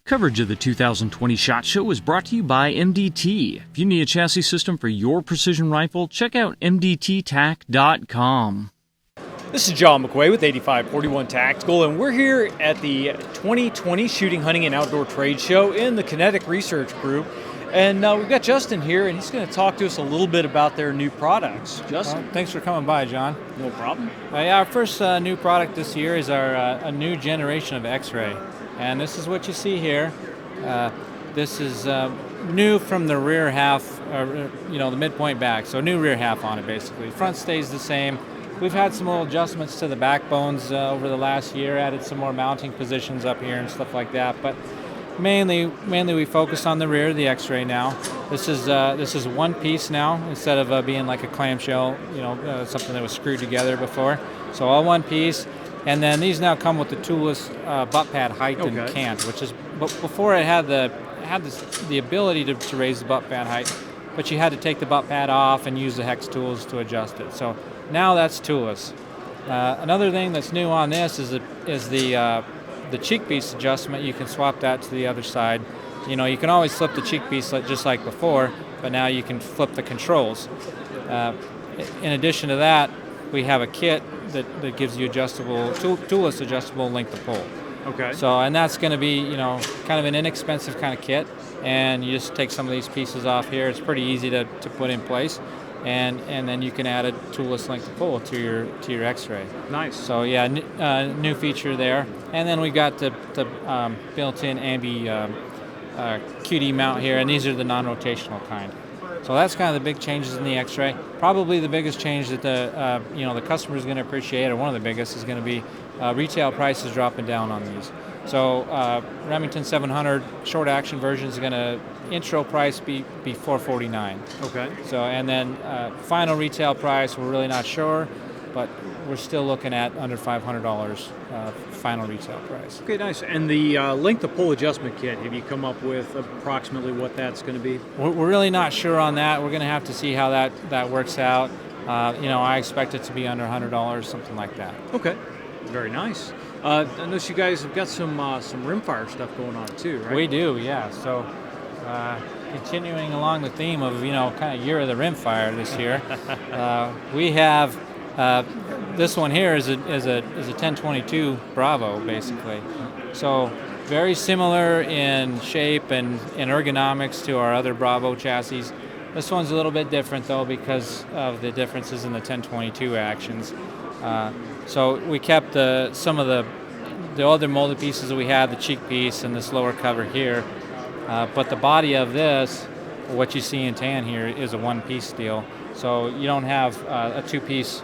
Coverage of the 2020 SHOT Show is brought to you by MDT. If you need a chassis system for your precision rifle, check out mdttac.com. This is John McQuay with 8541 Tactical, and we're here at the 2020 Shooting, Hunting, and Outdoor Trade Show in the Kinetic Research Group. And we've got Justin here, and he's going to talk to us a little bit about their new products. Justin? Thanks for coming by, John. No problem. Our first new product this year is our a new generation of X-Ray. And this is what you see here. This is new from the rear half, the midpoint back. So new rear half on it, basically. Front stays the same. We've had some little adjustments to the backbones over the last year, added some more mounting positions up here and stuff like that. But mainly we focus on the rear of the X-Ray now. This is one piece now instead of being like a clamshell, something that was screwed together before. So all one piece. And then these now come with the toolless butt pad height and cant, which is before it had the ability to raise the butt pad height, but you had to take the butt pad off and use the hex tools to adjust it. So now that's toolless. Another thing that's new on this is the cheek piece adjustment. You can swap that to the other side. You can always flip the cheek piece just like before, but now you can flip the controls. In addition to that, we have a kit that gives you toolless adjustable length of pull. Okay. So, and that's going to be, kind of an inexpensive kind of kit, and you just take some of these pieces off here. It's pretty easy to put in place, and then you can add a toolless length of pull to your X-Ray. Nice. So yeah, new feature there, and then we got the built-in Ambi Qd Mount here, and these are the non-rotational kind. So that's kind of the big changes in the X-Ray. Probably the biggest change that the customer is going to appreciate, or one of the biggest, is going to be retail prices dropping down on these. So Remington 700 short action version is going to intro price be $449. Okay. So and then final retail price, we're really not sure, but we're still looking at under $500 final retail price. Okay, nice. And the length of pull adjustment kit, have you come up with approximately what that's going to be? We're really not sure on that. We're going to have to see how that works out. I expect it to be under $100, something like that. Okay, very nice. I notice you guys have got some rimfire stuff going on too, right? We do, yeah. So continuing along the theme of kind of year of the rimfire this year, we have. This one here is a 1022 Bravo, basically. So very similar in shape and in ergonomics to our other Bravo chassis. This one's a little bit different though because of the differences in the 1022 actions. So we kept some of the other molded pieces that we had, the cheek piece and this lower cover here. But the body of this, what you see in tan here, is a one-piece deal. So you don't have a two-piece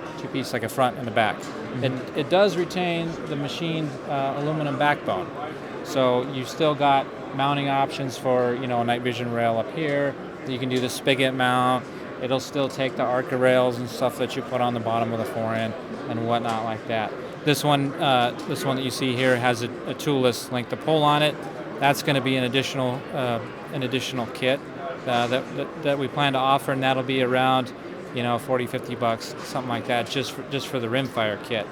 like a front and a back. Mm-hmm. It does retain the machined aluminum backbone. So you've still got mounting options for a night vision rail up here. You can do the spigot mount. It'll still take the Arca rails and stuff that you put on the bottom of the forend and whatnot like that. This one that you see here has a toolless length of pull on it. That's going to be an additional kit that we plan to offer, and that'll be around $40-50, something like that, just for the rimfire kit.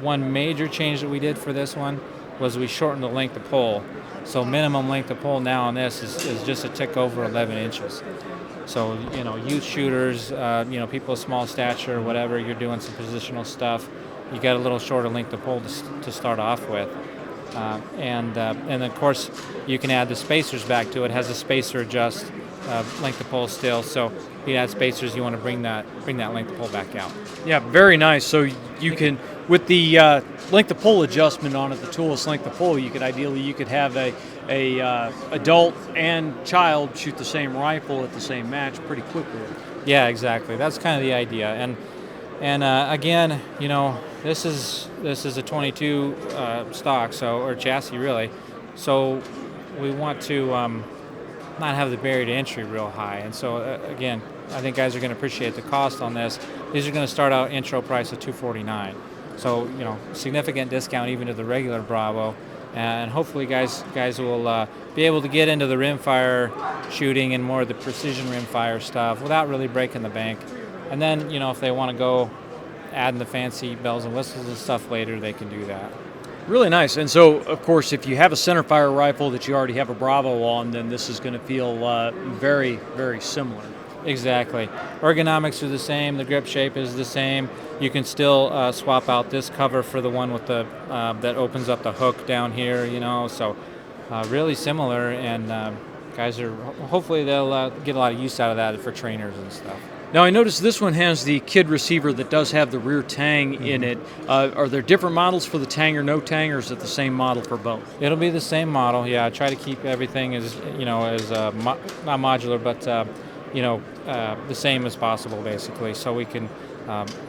One major change that we did for this one was we shortened the length of pull. So minimum length of pull now on this is just a tick over 11 inches. So youth shooters, people of small stature, whatever, you're doing some positional stuff, you got a little shorter length of pull to start off with. And of course you can add the spacers back to it. It has a spacer adjust length of pull still, so if you add spacers, you want to bring that length of pull back out. Yeah, very nice. So you can, with the length of pull adjustment on it, the toolless length of pull, you could have a adult and child shoot the same rifle at the same match pretty quickly. Yeah, exactly. That's kind of the idea. And again, this is a 22 stock, or chassis really. So we want to not have the barrier to entry real high. And so again, I think guys are going to appreciate the cost on this. These are going to start out intro price of $249. So significant discount even to the regular Bravo. And hopefully guys will be able to get into the rimfire shooting and more of the precision rimfire stuff without really breaking the bank. And then, if they want to go adding the fancy bells and whistles and stuff later, they can do that. Really nice. And so, of course, if you have a centerfire rifle that you already have a Bravo on, then this is going to feel very, very similar. Exactly. Ergonomics are the same. The grip shape is the same. You can still swap out this cover for the one with the that opens up the hook down here. So really similar. And guys are hopefully they'll get a lot of use out of that for trainers and stuff. Now, I noticed this one has the Qd receiver that does have the rear tang in it. Are there different models for the tang or no tang, or is it the same model for both? It'll be the same model. Yeah, I try to keep everything as not modular, but the same as possible, basically, so we can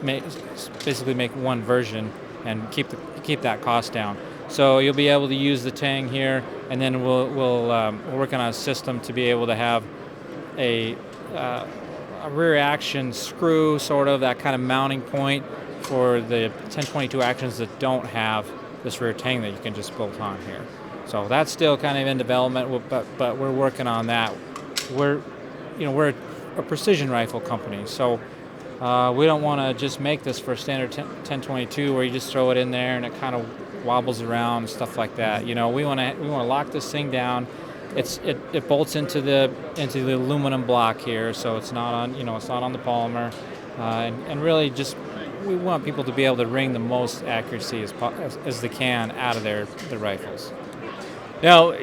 basically make one version and keep that cost down. So you'll be able to use the tang here, and then we're working on a system to be able to have a rear action screw, sort of that kind of mounting point for the 1022 actions that don't have this rear tang that you can just bolt on here. So that's still kind of in development, but we're working on that. We're a precision rifle company, so we don't want to just make this for a standard 1022 where you just throw it in there and it kind of wobbles around and stuff like that. We want to lock this thing down. It bolts into the aluminum block here, so it's not on the polymer, and really just we want people to be able to wring the most accuracy as they can out of their rifles. Now,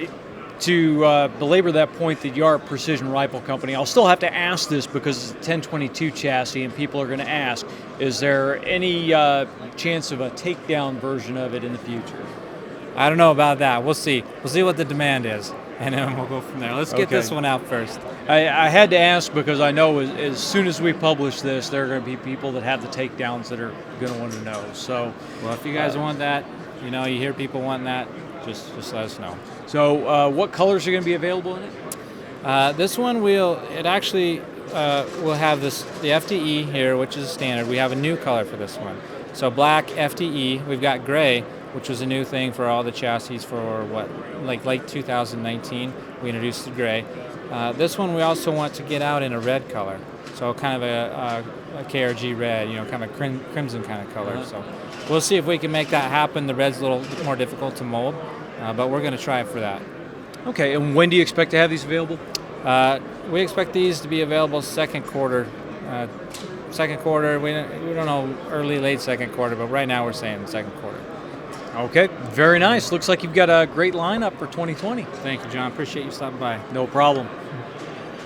to belabor that point that you are a precision rifle company, I'll still have to ask this because it's a 1022 chassis, and people are going to ask: is there any chance of a takedown version of it in the future? I don't know about that. We'll see. We'll see what the demand is, and then we'll go from there. Let's get this one out first. I had to ask because I know as soon as we publish this, there are going to be people that have the takedowns that are going to want to know. So, well, if you guys want that, you hear people wanting that, just let us know. So, what colors are going to be available in it? This one we'll have the FDE here, which is standard. We have a new color for this one. So black FDE. We've got gray, which was a new thing for all the chassis for late 2019. We introduced the gray. This one we also want to get out in a red color, so kind of a KRG red, kind of crimson kind of color. So we'll see if we can make that happen. The red's a little more difficult to mold, but we're going to try for that. Okay, and when do you expect to have these available? We expect these to be available second quarter. Second quarter, we don't know, late second quarter, but right now we're saying second quarter. Okay, very nice. Looks like you've got a great lineup for 2020. Thank you, John. Appreciate you stopping by. No problem.